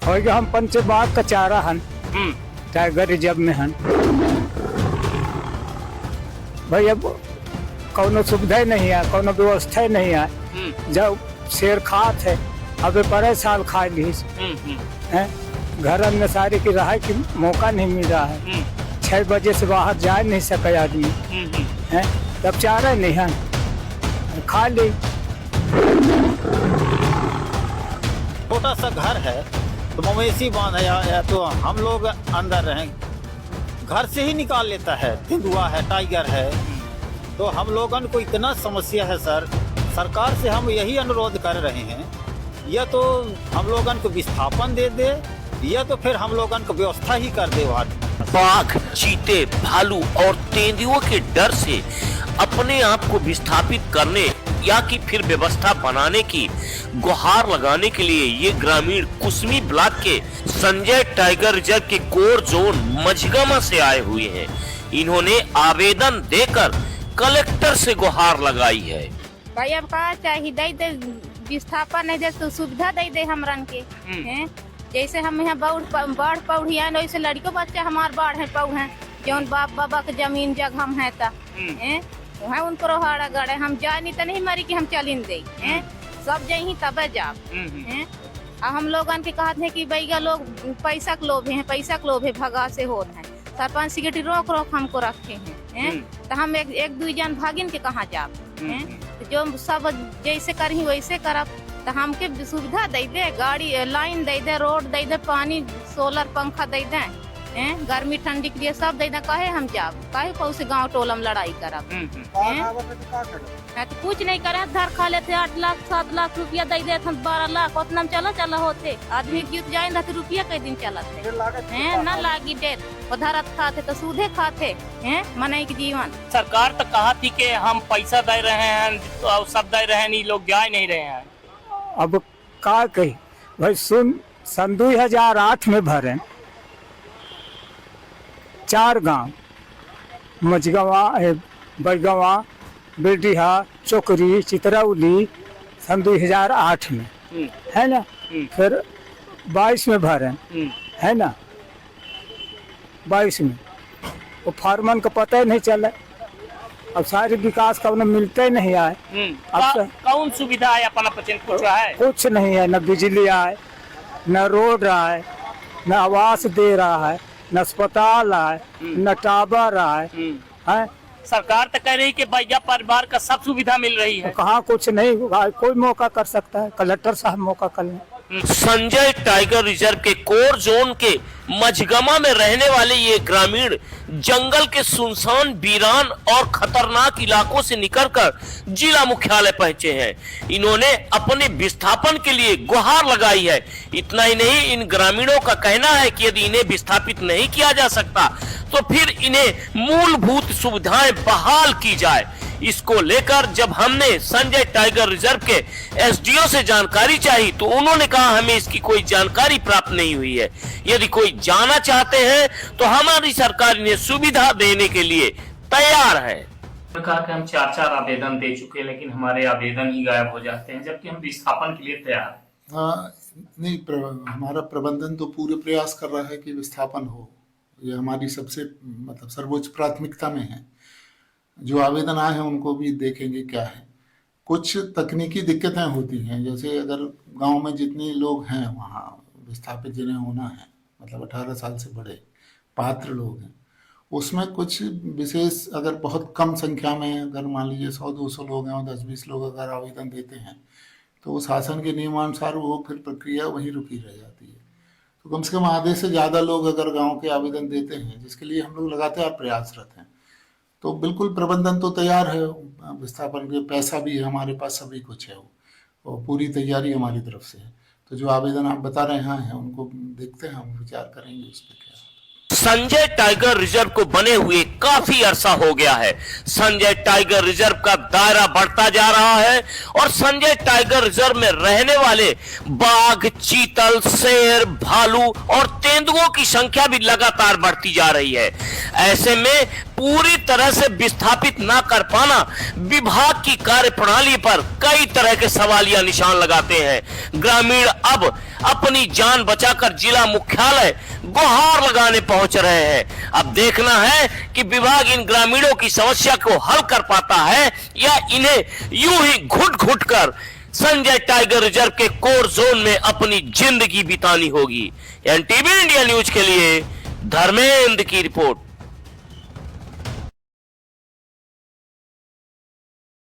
हो गया हम पंचबाग का चारा हन टाइगर रिजर्व में हन भाई। अब कोनो सुविधा ही नहीं है, कोनो व्यवस्था ही नहीं है। जब शेर खात है अब परे साल खा ली है, घर में सारी की रहा की मौका नहीं मिल रहा है। 6 बजे से बाहर जा नहीं सके आदमी है, तब चारा नहीं है, खा ली। छोटा सा घर है तो मवेशी बांध है या तो हम लोग अंदर रहें, घर से ही निकाल लेता है। तेंदुआ है, टाइगर है, तो हम लोगों को इतना समस्या है सर। सरकार से हम यही अनुरोध कर रहे हैं, या तो हम लोगों को विस्थापन दे दे या तो फिर हम लोगों को व्यवस्था ही कर दे। वहाँ बाघ, चीते, भालू और तेंदुओं के डर से अपने आप को विस्थापित करने या कि फिर व्यवस्था बनाने की गुहार लगाने के लिए ये ग्रामीण कुसमी ब्लॉक के संजय टाइगर रिजर्व के कोर जोन मझगमा से आए हुए हैं। इन्होंने आवेदन देकर कलेक्टर से गुहार लगाई है। भाई अब कहा चाहिए दे दे विस्थापन नहीं दे तो सुविधा दे दे हमरन के हैं। जैसे हम यहाँ बाढ़ पौड़िया वैसे लड़कों बच्चा हमार बाढ़ है पौड़ है जौन बाप बाबा के जमीन जगह हम है ता वहाँ उनको रोहाड़ा गड़े हम जा नहीं तो नहीं मरी कि हम चलिन दे सब जही तब जाब हैं। हम लोगन के कहते हैं कि भैया लोग पैसा के लोभ है, पैसा के लोभ है, भगा से होत है। सरपंच सिक्योरिटी रोक रोक हमको रखे हैं तो हम एक दू जन भागिन के कहाँ जाब हैं। जो सब जैसे करही वैसे करब तो हमके सुविधा दे दे, गाड़ी लाइन दे दे, रोड दे दे, पानी सोलर पंखा दे दे, गर्मी ठंडी के लिए सब दे दे। कहे हम जाब कहे कौन गाँव टोला में लड़ाई करब तो कुछ नहीं करे। धर खा लेते 8 लाख 7 लाख रुपया दे दे 12 लाख उतना में चला होते आदमी जीत जाए तो रुपया कई दिन चलते हैं ना लागी डेर उधर खाते तो सूधे खाते हैं मनाई के जीवन। सरकार तो कहा थी कि हम पैसा दे रहे हैं तो सब दे रहे हैं, नहीं लोग जा नहीं रहे हैं। अब का कही भाई सुन, सन 2008 में भरे 4 गांव मझगवा, बड़गवा, बेडिहा, चोकरी, चितरौली सन 2008 में है ना। फिर 22 में भरे है ना, 22 में वो फार्मन का पता ही नहीं चला। अब सारे विकास का उन्हें मिलते ही नहीं आए। अब कौन सुविधा है अपना पचन कुछ रहा है? कुछ नहीं है, न बिजली आए, न रोड आए, न आवास दे रहा है, न अस्पताल आए, न टावर आए है। सरकार तो कह रही कि भैया परिवार का सब सुविधा मिल रही है। तो कहाँ कुछ नहीं, कोई मौका कर सकता है, कलेक्टर साहब मौका कर लें। संजय टाइगर रिजर्व के कोर जोन के मझगमा में रहने वाले ये ग्रामीण जंगल के सुनसान, वीरान और खतरनाक इलाकों से निकलकर जिला मुख्यालय पहुंचे हैं। इन्होंने अपने विस्थापन के लिए गुहार लगाई है। इतना ही नहीं, इन ग्रामीणों का कहना है कि यदि इन्हें विस्थापित नहीं किया जा सकता तो फिर इन्हें मूलभूत सुविधाएं बहाल की जाए। इसको लेकर जब हमने संजय टाइगर रिजर्व के एसडीओ से जानकारी चाही तो उन्होंने कहा हमें इसकी कोई जानकारी प्राप्त नहीं हुई है। यदि कोई जाना चाहते हैं तो हमारी सरकार इन्हें सुविधा देने के लिए तैयार है। सरकार के हम 4 आवेदन दे चुके, लेकिन हमारे आवेदन ही गायब हो जाते हैं, जबकि हम विस्थापन के लिए तैयार हैं। हाँ नहीं, हमारा प्रबंधन तो पूरे प्रयास कर रहा है कि विस्थापन हो। ये हमारी सबसे मतलब सर्वोच्च प्राथमिकता में है। जो आवेदन आए हैं उनको भी देखेंगे क्या है। कुछ तकनीकी दिक्कतें होती हैं, जैसे अगर गांव में जितने लोग हैं वहाँ विस्थापित जिन्हें होना है, मतलब 18 साल से बड़े पात्र लोग हैं, उसमें कुछ विशेष अगर बहुत कम संख्या में अगर मान लीजिए 100-200 लोग हैं और 10-20 लोग अगर आवेदन देते हैं तो वो शासन के नियमानुसार वो फिर प्रक्रिया वहीं रुकी रह जाती है। तो कम से कम आधे से ज़्यादा लोग अगर गाँव के आवेदन देते हैं, जिसके लिए हम लोग लगातार प्रयासरत हैं, तो बिल्कुल प्रबंधन तो तैयार है। विस्थापन के पैसा भी है हमारे पास, सभी कुछ है, और पूरी तैयारी हमारी तरफ से है। तो जो आवेदन आप बता रहे हैं उनको देखते हैं, हम विचार करेंगे उस पर क्या। संजय टाइगर रिजर्व को बने हुए काफी अरसा हो गया है। संजय टाइगर रिजर्व का दायरा बढ़ता जा रहा है और संजय टाइगर रिजर्व में रहने वाले बाघ, चीतल, शेर, भालू और तेंदुओं की संख्या भी लगातार बढ़ती जा रही है। ऐसे में पूरी तरह से विस्थापित ना कर पाना विभाग की कार्यप्रणाली पर कई तरह के सवालिया निशान लगाते हैं। ग्रामीण अब अपनी जान बचाकर जिला मुख्यालय गुहार लगाने पहुंच रहे हैं। अब देखना है कि विभाग इन ग्रामीणों की समस्या को हल कर पाता है या इन्हें यूं ही घुट घुट कर संजय टाइगर रिजर्व के कोर जोन में अपनी जिंदगी बितानी होगी। एनटीवी इंडिया न्यूज के लिए धर्मेंद्र की रिपोर्ट।